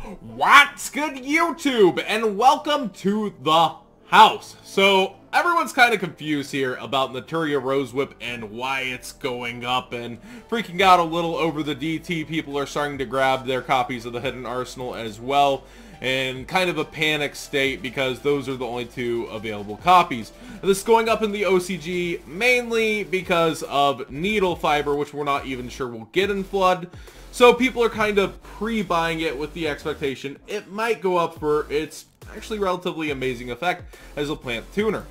What's good, YouTube, and welcome to the house. So everyone's kind of confused here about Naturia Rosewhip and why it's going up and freaking out a little over the DT. People are starting to grab their copies of the Hidden Arsenal as well, in kind of a panic state because those are the only two available copies. This is going up in the OCG mainly because of needle fiber, which we're not even sure we'll get in Flood. So people are kind of pre-buying it with the expectation it might go up for its actually relatively amazing effect as a plant tuner.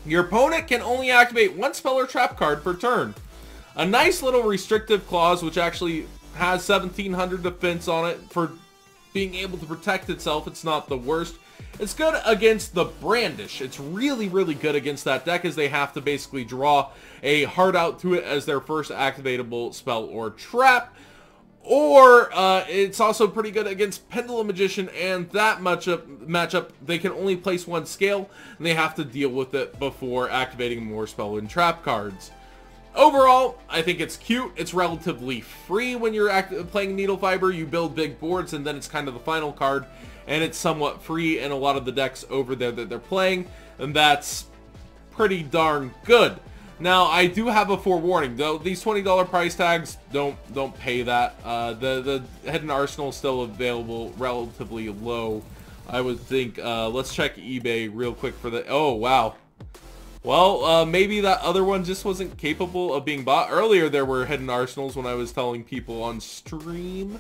Your opponent can only activate one spell or trap card per turn. A nice little restrictive clause which actually has 1700 defense on it for being able to protect itself. It's not the worst. It's good against the Brandish. It's really good against that deck as they have to basically draw a hard out to it as their first activatable spell or trap. Or it's also pretty good against Pendulum Magician, and that matchup they can only place one scale and they have to deal with it before activating more spell and trap cards. Overall, I think it's cute. It's relatively free when you're playing Needle Fiber. You build big boards and then it's kind of the final card, and it's somewhat free in a lot of the decks over there that they're playing, and that's pretty darn good. Now, I do have a forewarning, though. These $20 price tags, don't pay that. The Hidden Arsenal is still available relatively low, I would think. Let's check eBay real quick for the... Oh, wow. Well, maybe that other one just wasn't capable of being bought. Earlier, there were Hidden Arsenals when I was telling people on stream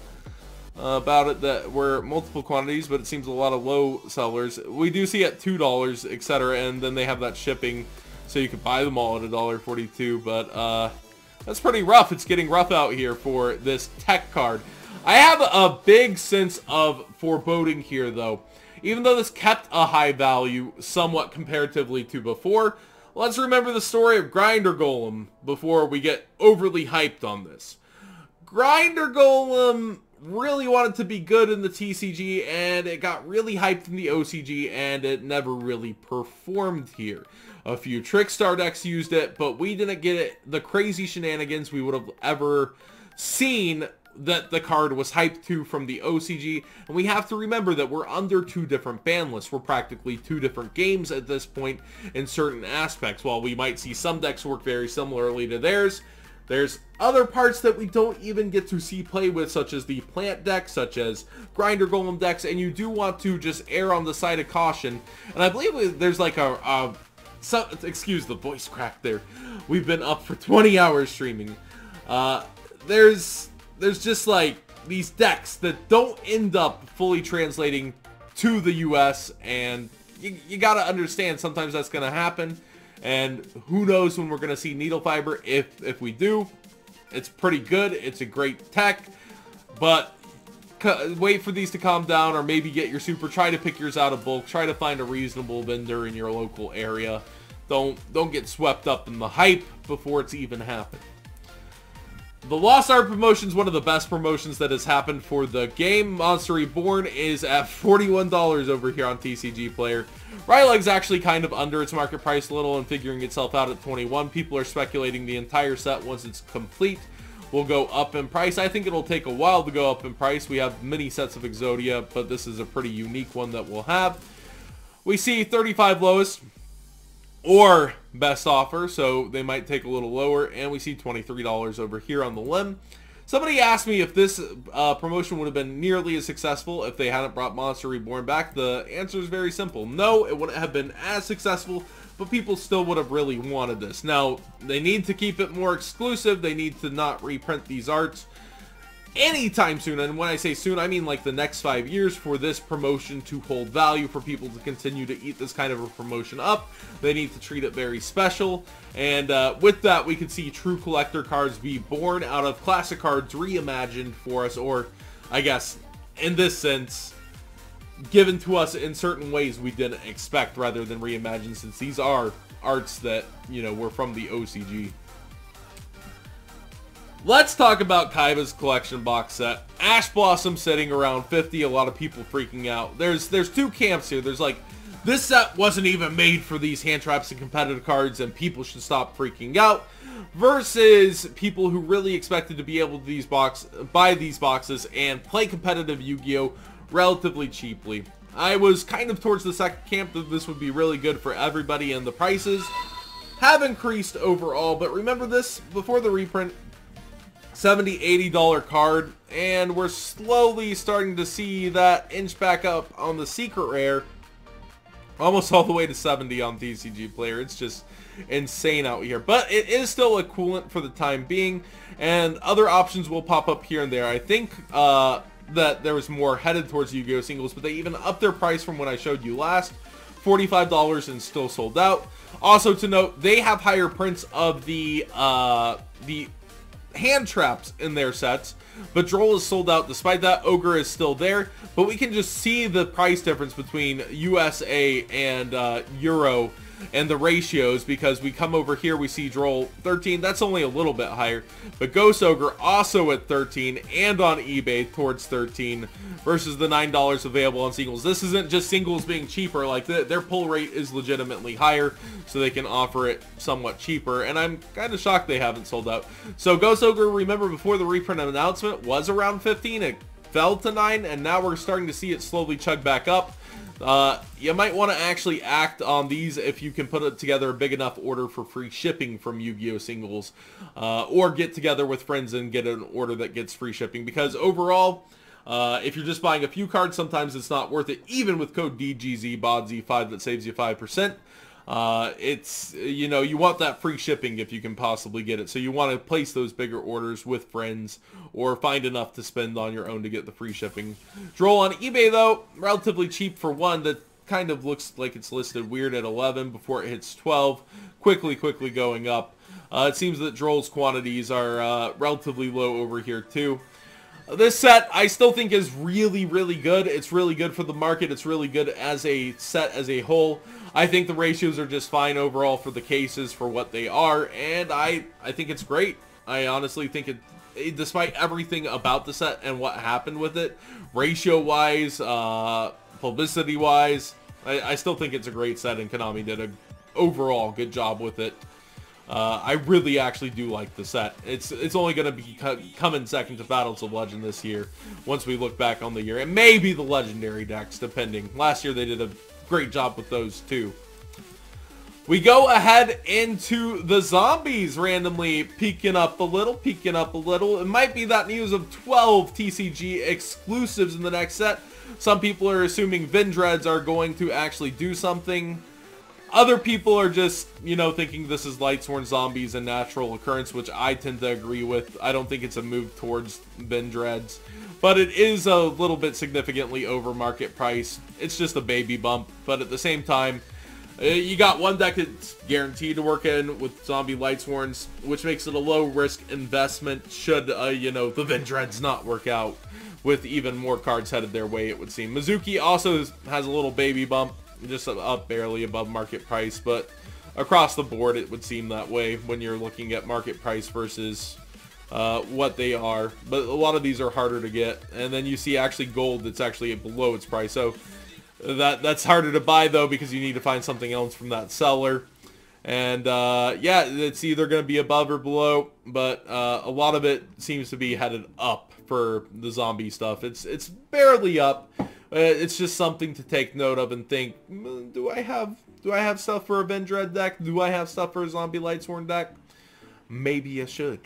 about it that were multiple quantities, but it seems a lot of low sellers. We do see at $2, etc., and then they have that shipping, so you could buy them all at $1.42, but that's pretty rough. It's getting rough out here for this tech card. I have a big sense of foreboding here, though. Even though this kept a high value somewhat comparatively to before, let's remember the story of Grinder Golem before we get overly hyped on this. Grinder Golem really wanted to be good in the TCG, and it got really hyped in the OCG, and it never really performed here. A few Trickstar decks used it, but we didn't get it, the crazy shenanigans we would have ever seen that the card was hyped to from the OCG. And we have to remember that we're under two different ban lists. We're practically two different games at this point in certain aspects. While we might see some decks work very similarly to theirs, there's other parts that we don't even get to see play with, such as the plant decks, such as Grinder Golem decks, and you do want to just err on the side of caution. And I believe there's like so, excuse the voice crack there. We've been up for 20 hours streaming. There's just like these decks that don't end up fully translating to the US, and you gotta understand sometimes that's gonna happen. And who knows when we're gonna see Needle Fiber. If we do, it's pretty good. It's a great tech, but wait for these to calm down, or maybe get your super. Try to pick yours out of bulk. Try to find a reasonable vendor in your local area. Don't get swept up in the hype before it's even happened. The Lost Art promotion is one of the best promotions that has happened for the game. Monster Reborn is at $41 over here on TCG Player. Ryleg's actually kind of under its market price a little and figuring itself out at $21. People are speculating the entire set, once it's complete, will go up in price. I think it'll take a while to go up in price. We have many sets of Exodia, but this is a pretty unique one that we'll have. We see 35 lowest or best offer, so they might take a little lower, and we see $23 over here on the limb. Somebody asked me if this promotion would have been nearly as successful if they hadn't brought Monster Reborn back. The answer is very simple. No, it wouldn't have been as successful, but people still would have really wanted this. Now, they need to keep it more exclusive. They need to not reprint these arts anytime soon, and when I say soon, I mean like the next 5 years, for this promotion to hold value, for people to continue to eat this kind of a promotion up. They need to treat it very special, and with that, we could see true collector cards be born out of classic cards reimagined for us, or I guess in this sense given to us in certain ways we didn't expect rather than reimagined, since these are arts that, you know, were from the OCG. Let's talk about Kaiba's collection box set. Ash Blossom sitting around 50, a lot of people freaking out. There's two camps here. There's like, this set wasn't even made for these hand traps and competitive cards and people should stop freaking out, versus people who really expected to be able to buy these boxes and play competitive Yu-Gi-Oh! relatively cheaply. I was kind of towards the second camp that this would be really good for everybody, and the prices have increased overall. But remember this, before the reprint, $70, $80 card, and we're slowly starting to see that inch back up on the secret rare, almost all the way to 70 on TCG Player. It's just insane out here, but it is still a coolant for the time being, and other options will pop up here and there. I think that there was more headed towards Yu-Gi-Oh! Singles, but they even upped their price from when I showed you last. $45 and still sold out. Also to note, they have higher prints of the hand traps in their sets, but Droll is sold out. Despite that, Ogre is still there, but we can just see the price difference between USA and Euro and the ratios, because we come over here, we see Droll 13, that's only a little bit higher, but Ghost Ogre also at 13 and on eBay towards 13 versus the $9 available on singles. This isn't just singles being cheaper, like their pull rate is legitimately higher, so they can offer it somewhat cheaper, and I'm kind of shocked they haven't sold out. So Ghost Ogre, remember before the reprint announcement, was around 15, it fell to 9, and now we're starting to see it slowly chug back up. You might want to actually act on these if you can put together a big enough order for free shipping from Yu-Gi-Oh! Singles, or get together with friends and get an order that gets free shipping, because overall, if you're just buying a few cards, sometimes it's not worth it, even with code DGZBODZ5 that saves you 5%. It's, you know, you want that free shipping if you can possibly get it. So you want to place those bigger orders with friends or find enough to spend on your own to get the free shipping. Droll on eBay, though, relatively cheap for one. That kind of looks like it's listed weird at 11 before it hits 12. Quickly going up. It seems that Droll's quantities are relatively low over here, too. This set, I still think, is really good. It's really good for the market. It's really good as a set as a whole. I think the ratios are just fine overall for the cases for what they are, and I think it's great. I honestly think it, despite everything about the set and what happened with it, ratio-wise, publicity-wise, I still think it's a great set, and Konami did a overall good job with it. I really actually do like the set. It's only going to be coming second to Battles of Legend this year, once we look back on the year. And maybe the Legendary decks, depending. Last year they did a great job with those too. We go ahead into the zombies, randomly peeking up a little. It might be that news of 12 TCG exclusives in the next set. Some people are assuming Vendreads are going to actually do something. Other people are just, you know, thinking this is Lightsworn Zombies and Natural Occurrence, which I tend to agree with. I don't think it's a move towards Vendreads, but it is a little bit significantly over market price. It's just a baby bump, but at the same time, you got one deck that's guaranteed to work in with Zombie Lightsworns, which makes it a low-risk investment should, you know, the Vendreads not work out, with even more cards headed their way, it would seem. Mizuki also has a little baby bump, just up barely above market price, but across the board it would seem that way when you're looking at market price versus what they are. But a lot of these are harder to get, and then you see actually gold that's actually below its price, so that's harder to buy though, because you need to find something else from that seller. And yeah, it's either going to be above or below, but a lot of it seems to be headed up for the zombie stuff. It's barely up. It's just something to take note of and think, do I have stuff for a Vendread deck? Do I have stuff for a Zombie Lightsworn deck? Maybe I should.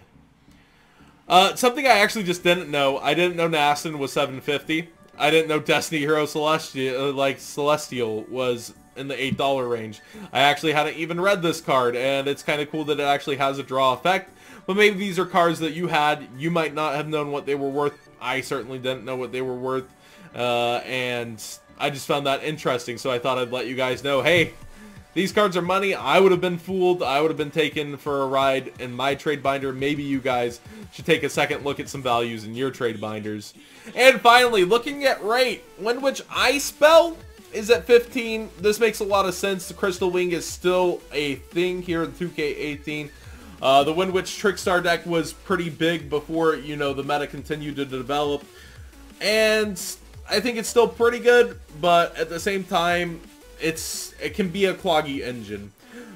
Something I actually just didn't know. I didn't know Nastin was 750. I didn't know Destiny Hero Celestial was in the $8 range. I actually hadn't even read this card, and it's kind of cool that it actually has a draw effect. But maybe these are cards that you had. You might not have known what they were worth. I certainly didn't know what they were worth. And I just found that interesting, so I thought I'd let you guys know, hey, these cards are money. I would have been fooled. I would have been taken for a ride in my trade binder. Maybe you guys should take a second look at some values in your trade binders. And finally, looking at rate, Wind Witch Ice Spell is at 15. This makes a lot of sense. The Crystal Wing is still a thing here in 2K18. The Wind Witch Trickstar deck was pretty big before, you know, the meta continued to develop. And I think it's still pretty good, but at the same time, it can be a cloggy engine.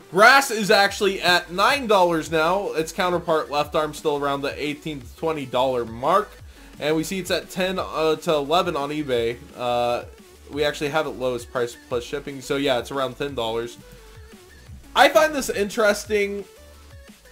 Grass is actually at $9 now. Its counterpart Left Arm still around the $18 to $20 mark. And we see it's at 10 to 11 on eBay. We actually have it lowest price plus shipping, so yeah, it's around $10. I find this interesting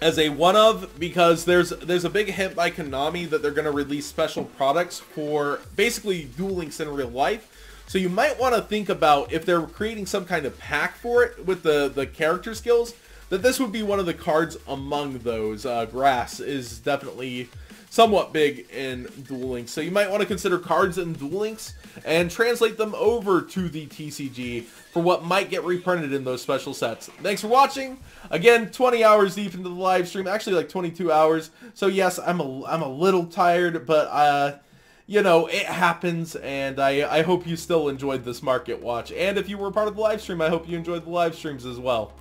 as a one-of because there's a big hint by Konami that they're going to release special products for basically Duel Links in real life. So you might want to think about if they're creating some kind of pack for it with the character skills, that this would be one of the cards among those. Grass is definitely somewhat big in Duel Links, so you might want to consider cards in Duel Links and translate them over to the TCG for what might get reprinted in those special sets. Thanks for watching. Again, 20 hours deep into the live stream, actually like 22 hours. So yes, I'm a little tired, but you know, it happens, and I hope you still enjoyed this market watch. And if you were part of the live stream, I hope you enjoyed the live streams as well.